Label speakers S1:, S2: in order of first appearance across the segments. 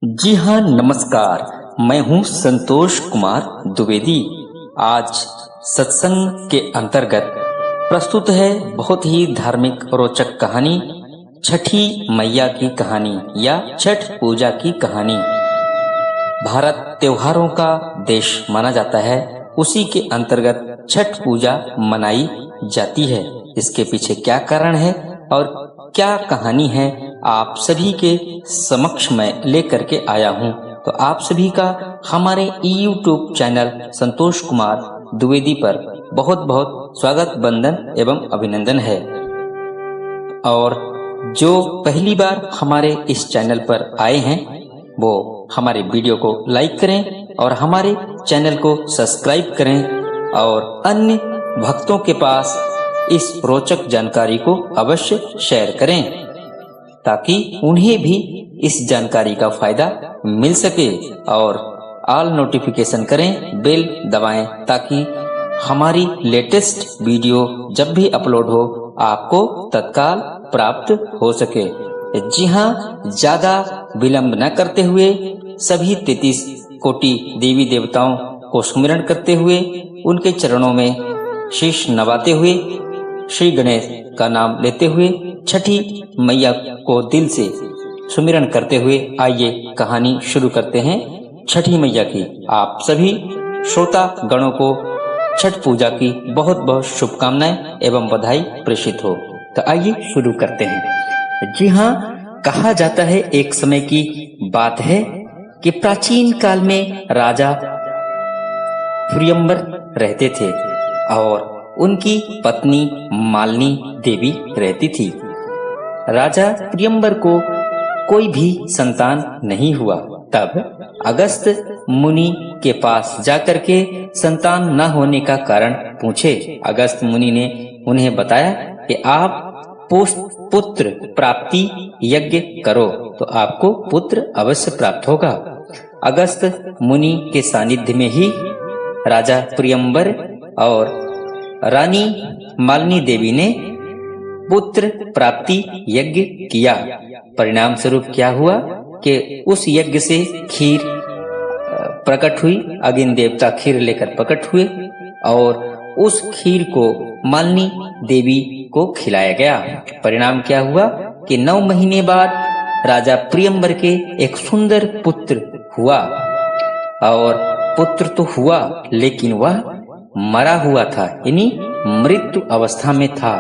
S1: जी हाँ, नमस्कार। मैं हूँ संतोष कुमार द्विवेदी। आज सत्संग के अंतर्गत प्रस्तुत है बहुत ही धार्मिक रोचक कहानी, छठी मैया की कहानी या छठ पूजा की कहानी। भारत त्योहारों का देश माना जाता है, उसी के अंतर्गत छठ पूजा मनाई जाती है। इसके पीछे क्या कारण है और क्या कहानी है, आप सभी के समक्ष मैं लेकर के आया हूं। तो आप सभी का हमारे YouTube चैनल संतोष कुमार द्विवेदी पर बहुत बहुत स्वागत, वंदन एवं अभिनंदन है। और जो पहली बार हमारे इस चैनल पर आए हैं वो हमारे वीडियो को लाइक करें और हमारे चैनल को सब्सक्राइब करें और अन्य भक्तों के पास इस रोचक जानकारी को अवश्य शेयर करें ताकि उन्हें भी इस जानकारी का फायदा मिल सके। और ऑल नोटिफिकेशन करें, बेल दबाएं ताकि हमारी लेटेस्ट वीडियो जब भी अपलोड हो आपको तत्काल प्राप्त हो सके। जी हाँ, ज्यादा विलंब न करते हुए सभी 33 कोटि देवी देवताओं को स्मरण करते हुए उनके चरणों में शीश नवाते हुए श्री गणेश का नाम लेते हुए छठी मैया को दिल से सुमिरन करते हुए आइए कहानी शुरू करते हैं छठी मैया की। आप सभी श्रोता गणों को छठ पूजा की बहुत बहुत शुभकामनाएं एवं बधाई प्रेषित हो। तो आइए शुरू करते हैं। जी हाँ, कहा जाता है एक समय की बात है कि प्राचीन काल में राजा प्रियंबर रहते थे और उनकी पत्नी मालिनी देवी रहती थी। राजा प्रियंबर को कोई भी संतान नहीं हुआ। तब अगस्त मुनि के पास जाकर के संतान न होने का कारण पूछे। अगस्त मुनि ने उन्हें बताया कि आप पुत्र प्राप्ति यज्ञ करो तो आपको पुत्र अवश्य प्राप्त होगा। अगस्त मुनि के सानिध्य में ही राजा प्रियंबर और रानी मालिनी देवी ने पुत्र प्राप्ति यज्ञ किया। परिणाम स्वरूप क्या हुआ कि उस यज्ञ से खीर प्रकट हुई। अग्नि देवता खीर लेकर प्रकट हुए और उस खीर को मालिनी देवी को खिलाया गया। परिणाम क्या हुआ कि 9 महीने बाद राजा प्रियंबर के एक सुंदर पुत्र हुआ। और पुत्र तो हुआ लेकिन वह मरा हुआ था, यानी मृत्यु अवस्था में था।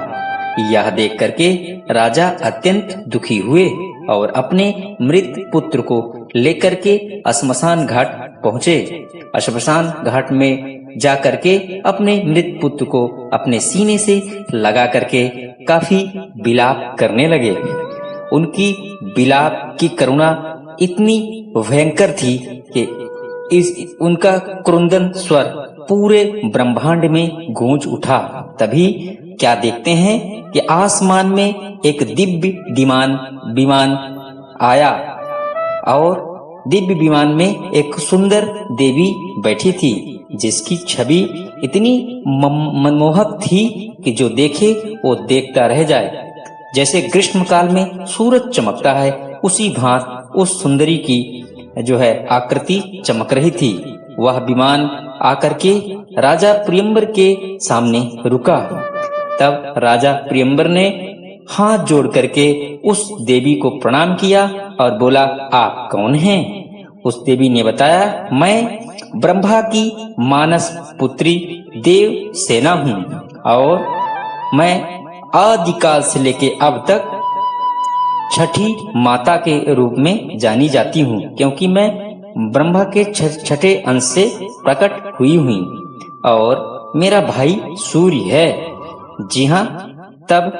S1: यह देख करके राजा अत्यंत दुखी हुए और अपने मृत पुत्र को लेकर के श्मशान घाट पहुँचे। श्मशान घाट में जा करके अपने मृत पुत्र को अपने सीने से लगा करके काफी विलाप करने लगे। उनकी विलाप की करुणा इतनी भयंकर थी कि उनका क्रुंदन स्वर पूरे ब्रह्मांड में गूंज उठा। तभी क्या देखते हैं कि आसमान में एक दिव्य विमान आया और दिव्य विमान में एक सुंदर देवी बैठी थी जिसकी छवि इतनी मनमोहक थी कि जो देखे वो देखता रह जाए। जैसे ग्रीष्म काल में सूरज चमकता है उसी भांति उस सुंदरी की जो है आकृति चमक रही थी। वह विमान आकर के राजा प्रियंबर के सामने रुका। तब राजा प्रियंबर ने हाथ जोड़ करके उस देवी को प्रणाम किया और बोला, आप कौन हैं? उस देवी ने बताया, मैं ब्रह्मा की मानस पुत्री देव सेना हूँ और मैं आदिकाल से लेके अब तक छठी माता के रूप में जानी जाती हूँ, क्योंकि मैं ब्रह्मा के छठे अंश से प्रकट हुई हुई और मेरा भाई सूर्य है। जी हाँ, तब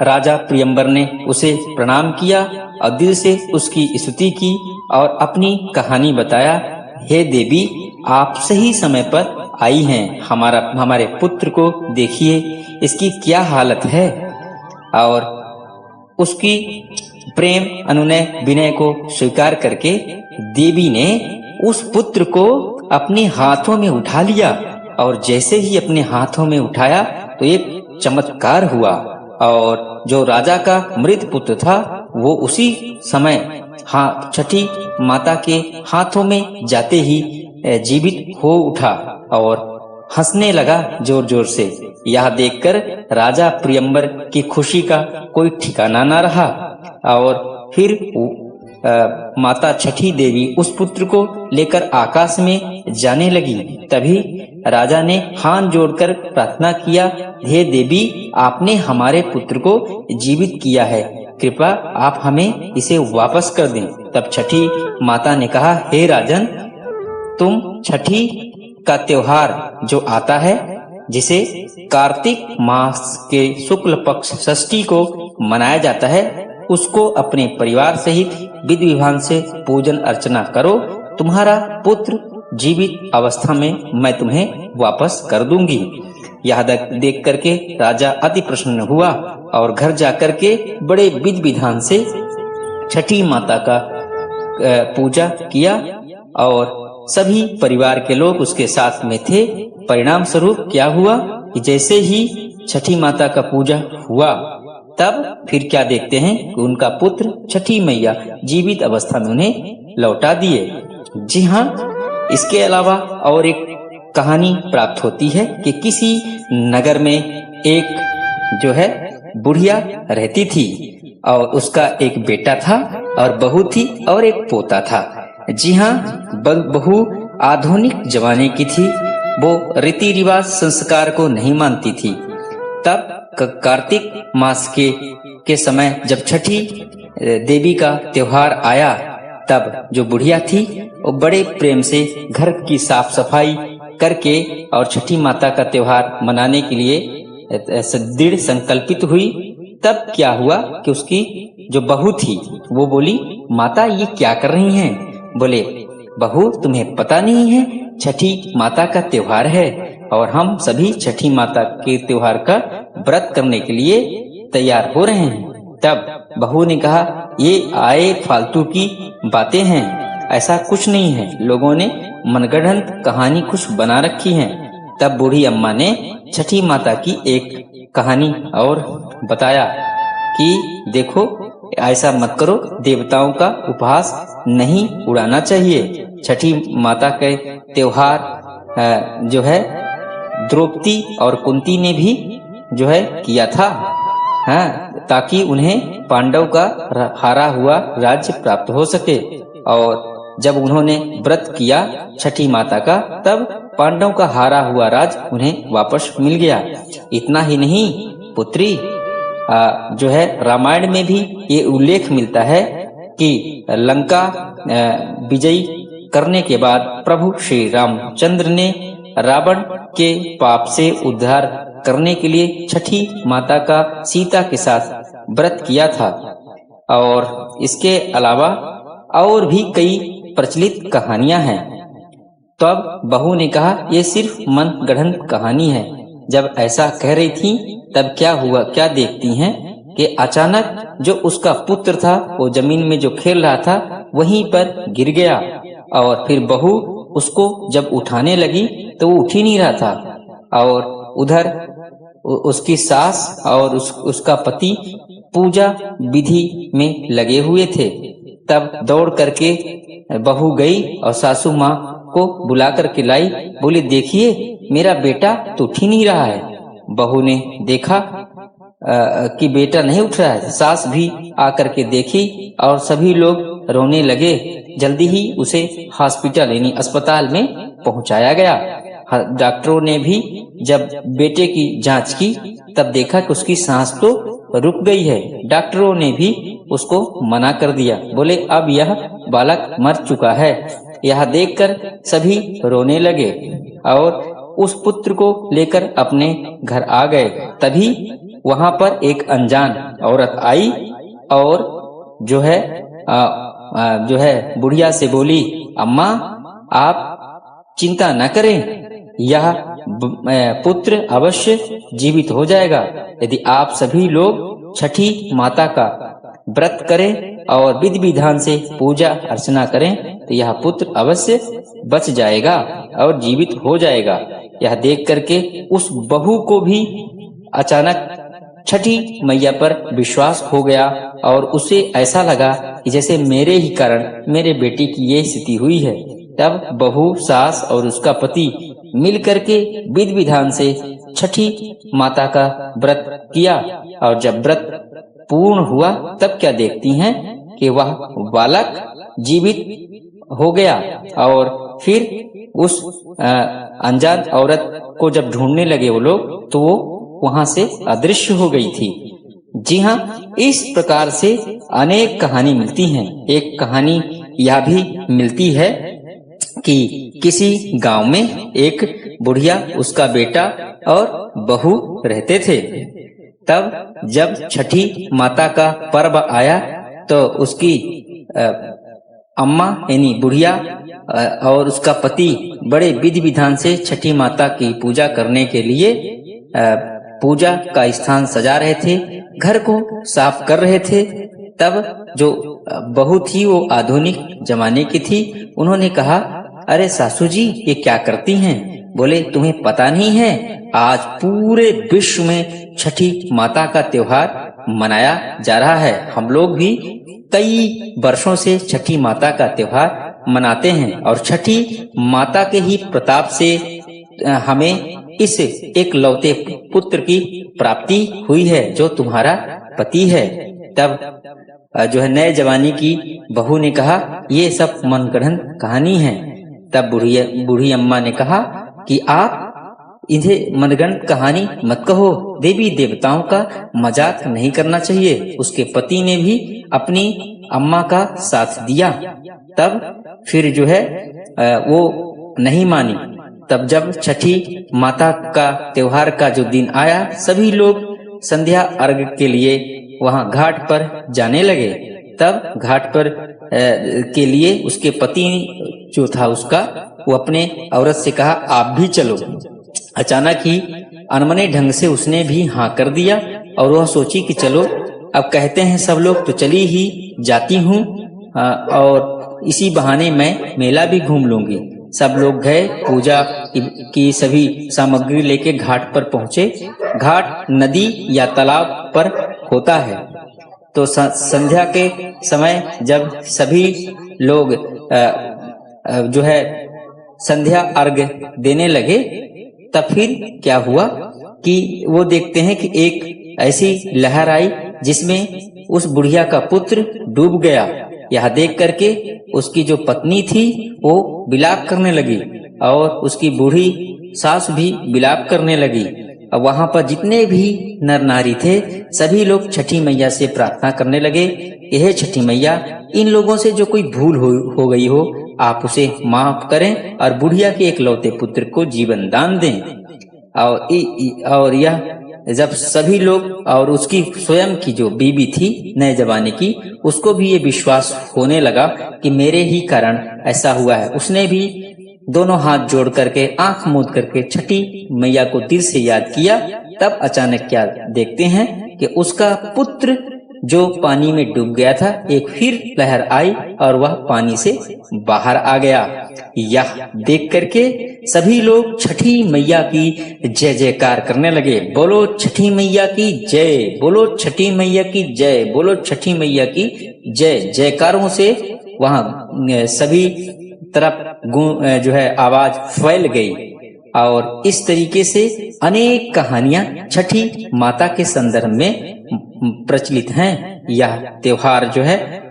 S1: राजा प्रियंबर ने उसे प्रणाम किया और दिल से उसकी स्तुति की और अपनी कहानी बताया। हे देवी, आप सही समय पर आई हैं। हमारे पुत्र को देखिए, इसकी क्या हालत है। और उसकी प्रेम अनुनय विनय को स्वीकार करके देवी ने उस पुत्र को अपने हाथों में उठा लिया और जैसे ही अपने हाथों में उठाया तो एक चमत्कार हुआ और जो राजा का मृत पुत्र था वो उसी समय हाँ छठी माता के हाथों में जाते ही जीवित हो उठा और हंसने लगा जोर जोर से। यह देखकर राजा प्रियंबर की खुशी का कोई ठिकाना न रहा और फिर माता छठी देवी उस पुत्र को लेकर आकाश में जाने लगी। तभी राजा ने हाथ जोड़कर प्रार्थना किया, हे देवी, आपने हमारे पुत्र को जीवित किया है, कृपा आप हमें इसे वापस कर दें। तब छठी माता ने कहा, हे राजन, तुम छठी का त्योहार जो आता है, जिसे कार्तिक मास के शुक्ल पक्ष षष्ठी को मनाया जाता है, उसको अपने परिवार सहित विधि विधान से पूजन अर्चना करो। तुम्हारा पुत्र जीवित अवस्था में मैं तुम्हें वापस कर दूंगी। यह देख करके राजा अति प्रसन्न हुआ और घर जाकर के बड़े विधि विधान से छठी माता का पूजा किया और सभी परिवार के लोग उसके साथ में थे। परिणाम स्वरूप क्या हुआ कि जैसे ही छठी माता का पूजा हुआ, तब फिर क्या देखते हैं कि उनका पुत्र छठी मैया जीवित अवस्था में उन्हें लौटा दिए। जी हाँ, इसके अलावा और एक कहानी प्राप्त होती है कि किसी नगर में एक जो है बुढ़िया रहती थी और उसका एक बेटा था और बहू थी और एक पोता था। जी हाँ, बहू आधुनिक जमाने की थी, वो रीति रिवाज संस्कार को नहीं मानती थी। तब कार्तिक मास के समय जब छठी देवी का त्योहार आया, तब जो बुढ़िया थी वो बड़े प्रेम से घर की साफ सफाई करके और छठी माता का त्योहार मनाने के लिए दृढ़ संकल्पित हुई। तब क्या हुआ कि उसकी जो बहू थी वो बोली, माता ये क्या कर रही हैं? बोले, बहू तुम्हें पता नहीं है, छठी माता का त्योहार है और हम सभी छठी माता के त्योहार का व्रत करने के लिए तैयार हो रहे हैं। तब बहू ने कहा, ये आए फालतू की बातें हैं, ऐसा कुछ नहीं है, लोगों ने मनगढ़ंत कहानी कुछ बना रखी है। तब बूढ़ी अम्मा ने छठी माता की एक कहानी और बताया कि देखो, ऐसा मत करो, देवताओं का उपहास नहीं उड़ाना चाहिए। छठी माता के त्योहार जो है द्रौपदी और कुंती ने भी जो है किया था, ताकि उन्हें पांडव का हारा हुआ राज्य प्राप्त हो सके। और जब उन्होंने व्रत किया छठी माता का, तब पांडव का हारा हुआ राज उन्हें वापस मिल गया। इतना ही नहीं पुत्री, जो है रामायण में भी ये उल्लेख मिलता है कि लंका विजयी करने के बाद प्रभु श्री रामचंद्र ने रावण के पाप से उद्धार करने के लिए छठी माता का सीता के साथ व्रत किया था। और इसके अलावा और भी कई प्रचलित कहानियां हैं। तब बहू ने कहा, ये सिर्फ मन गढ़ंत कहानी है। जब ऐसा कह रही थी, तब क्या हुआ, क्या देखती हैं कि अचानक जो उसका पुत्र था वो जमीन में जो खेल रहा था वहीं पर गिर गया। और फिर बहू उसको जब उठाने लगी तो वो उठ ही नहीं रहा था। और उधर उसकी सास और उसका पति पूजा विधि में लगे हुए थे। तब दौड़ करके बहू गई और सासू माँ को बुला करके लाई, बोली, देखिए मेरा बेटा तो उठ ही नहीं रहा है। बहू ने देखा कि बेटा नहीं उठ रहा है। सास भी आकर के देखी और सभी लोग रोने लगे। जल्दी ही उसे हॉस्पिटल यानी अस्पताल में पहुंचाया गया। डॉक्टरों ने भी जब बेटे की जांच की, तब देखा कि उसकी सांस तो रुक गई है। डॉक्टरों ने भी उसको मना कर दिया, बोले अब यह बालक मर चुका है। यह देखकर सभी रोने लगे और उस पुत्र को लेकर अपने घर आ गए। तभी वहां पर एक अनजान औरत आई और जो है बुढ़िया से बोली, अम्मा आप चिंता न करें, यह पुत्र अवश्य जीवित हो जाएगा। यदि आप सभी लोग छठी माता का व्रत करें और विधि विधान से पूजा अर्चना करें तो यह पुत्र अवश्य बच जाएगा और जीवित हो जाएगा। यह देख करके उस बहू को भी अचानक छठी मैया पर विश्वास हो गया और उसे ऐसा लगा कि जैसे मेरे ही कारण मेरे बेटे की ये स्थिति हुई है। तब बहू, सास और उसका पति मिल करके विधि विधान से छठी माता का व्रत किया और जब व्रत पूर्ण हुआ तब क्या देखती हैं कि वह बालक जीवित हो गया। और फिर उस अनजान औरत को जब ढूंढने लगे वो लोग तो वो वहां से अदृश्य हो गई थी। जी हाँ, इस प्रकार से अनेक कहानी मिलती हैं। एक कहानी यह भी मिलती है कि किसी गांव में एक बुढ़िया, उसका बेटा और बहू रहते थे। तब जब छठी माता का पर्व आया तो उसकी अम्मा यानी बुढ़िया और उसका पति बड़े विधि विधान से छठी माता की पूजा करने के लिए पूजा का स्थान सजा रहे थे, घर को साफ कर रहे थे। तब जो बहू थी वो आधुनिक जमाने की थी। उन्होंने कहा, अरे सासू जी ये क्या करती हैं? बोले, तुम्हें पता नहीं है, आज पूरे विश्व में छठी माता का त्योहार मनाया जा रहा है। हम लोग भी कई वर्षों से छठी माता का त्योहार मनाते हैं और छठी माता के ही प्रताप से हमें इस एक लौते पुत्र की प्राप्ति हुई है जो तुम्हारा पति है। तब जो है नए जवानी की बहू ने कहा, ये सब मनगढ़ंत कहानी है। तब बूढ़ी अम्मा ने कहा कि आप इन्हें मनगढ़ंत कहानी मत कहो, देवी देवताओं का मजाक नहीं करना चाहिए। उसके पति ने भी अपनी अम्मा का साथ दिया। तब फिर जो है वो नहीं मानी। तब जब छठी माता का त्योहार का जो दिन आया, सभी लोग संध्या अर्घ के लिए वहां घाट पर जाने लगे। तब घाट पर के लिए उसके पति जो था उसका, वो अपने औरत से कहा, आप भी चलो। अचानक ही अनमने ढंग से उसने भी हाँ कर दिया और वह सोची कि चलो अब कहते हैं सब लोग तो चली ही जाती हूँ और इसी बहाने मैं मेला भी घूम लूंगी। सब लोग गए, पूजा की सभी सामग्री लेके घाट पर पहुंचे। घाट नदी या तालाब पर होता है। तो संध्या के समय जब सभी लोग जो है संध्या अर्घ देने लगे, तब फिर क्या हुआ कि वो देखते हैं कि एक ऐसी लहर आई जिसमें उस बुढ़िया का पुत्र डूब गया। यह देख करके उसकी जो पत्नी थी वो विलाप करने लगी और उसकी बूढ़ी सास भी विलाप करने लगी। अब वहां पर जितने भी नर नारी थे सभी लोग छठी मैया से प्रार्थना करने लगे कि हे छठी मैया, इन लोगों से जो कोई भूल हो गई हो आप उसे माफ करें और बुढ़िया के एक लौते पुत्र को जीवन दान दें। और यह जब सभी लोग और उसकी स्वयं की जो बीबी थी नए जमाने की, उसको भी ये विश्वास होने लगा कि मेरे ही कारण ऐसा हुआ है। उसने भी दोनों हाथ जोड़ करके आंख मूंद करके छठी मैया को दिल से याद किया। तब अचानक क्या देखते हैं कि उसका पुत्र जो पानी में डूब गया था, एक फिर लहर आई और वह पानी से बाहर आ गया। यह देख करके सभी लोग छठी मैया की जय जयकार करने लगे। बोलो छठी मैया की जय, बोलो छठी मैया की जय, बोलो छठी मैया की जय। जयकारों से वहां सभी तरफ जो है आवाज फैल गई। और इस तरीके से अनेक कहानियां छठी माता के संदर्भ में प्रचलित हैं। यह त्योहार जो है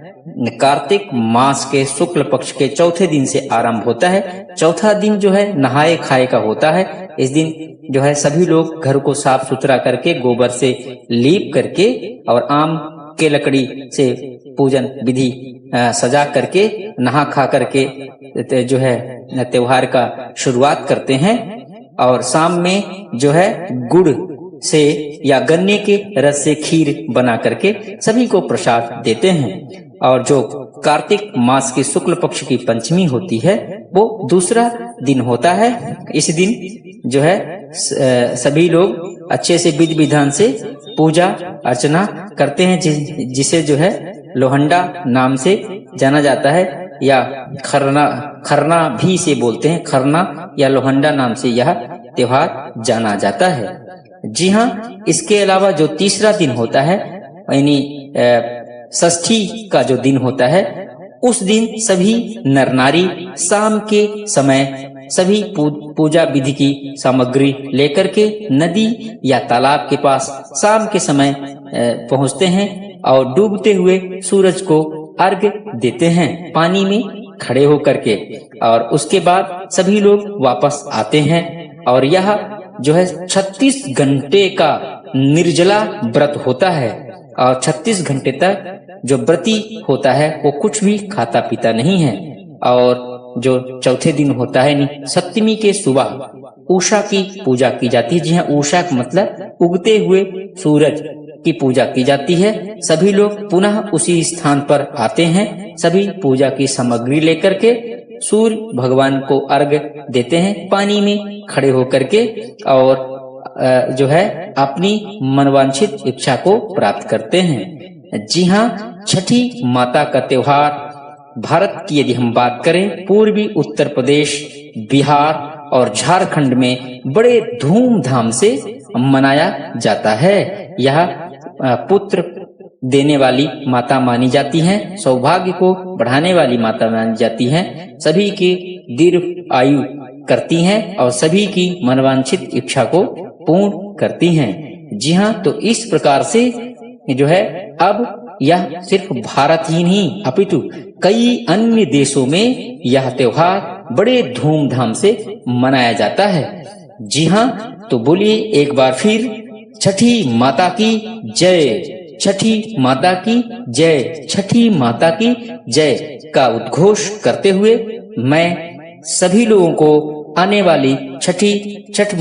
S1: कार्तिक मास के शुक्ल पक्ष के चौथे दिन से आरंभ होता है। चौथा दिन जो है नहाए खाए का होता है। इस दिन जो है सभी लोग घर को साफ सुथरा करके गोबर से लीप करके और आम के लकड़ी से पूजन विधि सजा करके नहा खा करके जो है त्योहार का शुरुआत करते हैं। और शाम में जो है गुड़ से या गन्ने के रस से खीर बना करके सभी को प्रसाद देते हैं। और जो कार्तिक मास की शुक्ल पक्ष की पंचमी होती है वो दूसरा दिन होता है। इस दिन जो है सभी लोग अच्छे से विधि विधान से पूजा अर्चना करते हैं, जिसे जो है लोहंडा नाम से जाना जाता है या खरना भी से बोलते हैं। खरना या लोहंडा नाम से यह त्योहार जाना जाता है। जी हाँ, इसके अलावा जो तीसरा दिन होता है यानी षष्ठी का जो दिन होता है, उस दिन सभी नर नारी शाम के समय सभी पूजा विधि की सामग्री लेकर के नदी या तालाब के पास शाम के समय पहुंचते हैं और डूबते हुए सूरज को अर्घ देते हैं पानी में खड़े होकर के। और उसके बाद सभी लोग वापस आते हैं और यह जो है 36 घंटे का निर्जला व्रत होता है और 36 घंटे तक जो व्रती होता है वो कुछ भी खाता पीता नहीं है। और जो चौथे दिन होता है सप्तमी के सुबह उषा की पूजा की जाती है। जी हाँ, उषा का मतलब उगते हुए सूरज की पूजा की जाती है। सभी लोग पुनः उसी स्थान पर आते हैं, सभी पूजा की सामग्री लेकर के सूर्य भगवान को अर्घ देते हैं पानी में खड़े होकर के और जो है अपनी मनवांछित इच्छा को प्राप्त करते हैं। जी हाँ, छठी माता का त्योहार भारत की यदि हम बात करें पूर्वी उत्तर प्रदेश, बिहार और झारखंड में बड़े धूमधाम से मनाया जाता है। यह पुत्र देने वाली माता मानी जाती हैं, सौभाग्य को बढ़ाने वाली माता मानी जाती हैं, सभी की दीर्घ आयु करती हैं और सभी की मनवांछित इच्छा को पूर्ण करती हैं। जी हाँ, तो इस प्रकार से जो है अब यह सिर्फ भारत ही नहीं अपितु कई अन्य देशों में यह त्योहार बड़े धूमधाम से मनाया जाता है। जी हाँ, तो बोलिए एक बार फिर छठी माता की जय, छठी माता की जय, छठी माता की जय का उद्घोष करते हुए मैं सभी लोगों को आने वाली छठ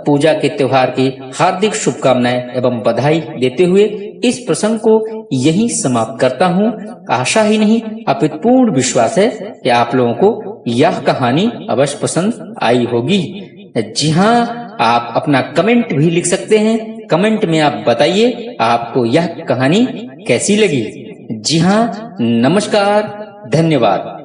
S1: पूजा के त्योहार की हार्दिक शुभकामनाएं एवं बधाई देते हुए इस प्रसंग को यहीं समाप्त करता हूं। आशा ही नहीं अपितु पूर्ण विश्वास है कि आप लोगों को यह कहानी अवश्य पसंद आई होगी। जी हाँ, आप अपना कमेंट भी लिख सकते हैं। कमेंट में आप बताइए आपको यह कहानी कैसी लगी। जी हाँ, नमस्कार, धन्यवाद।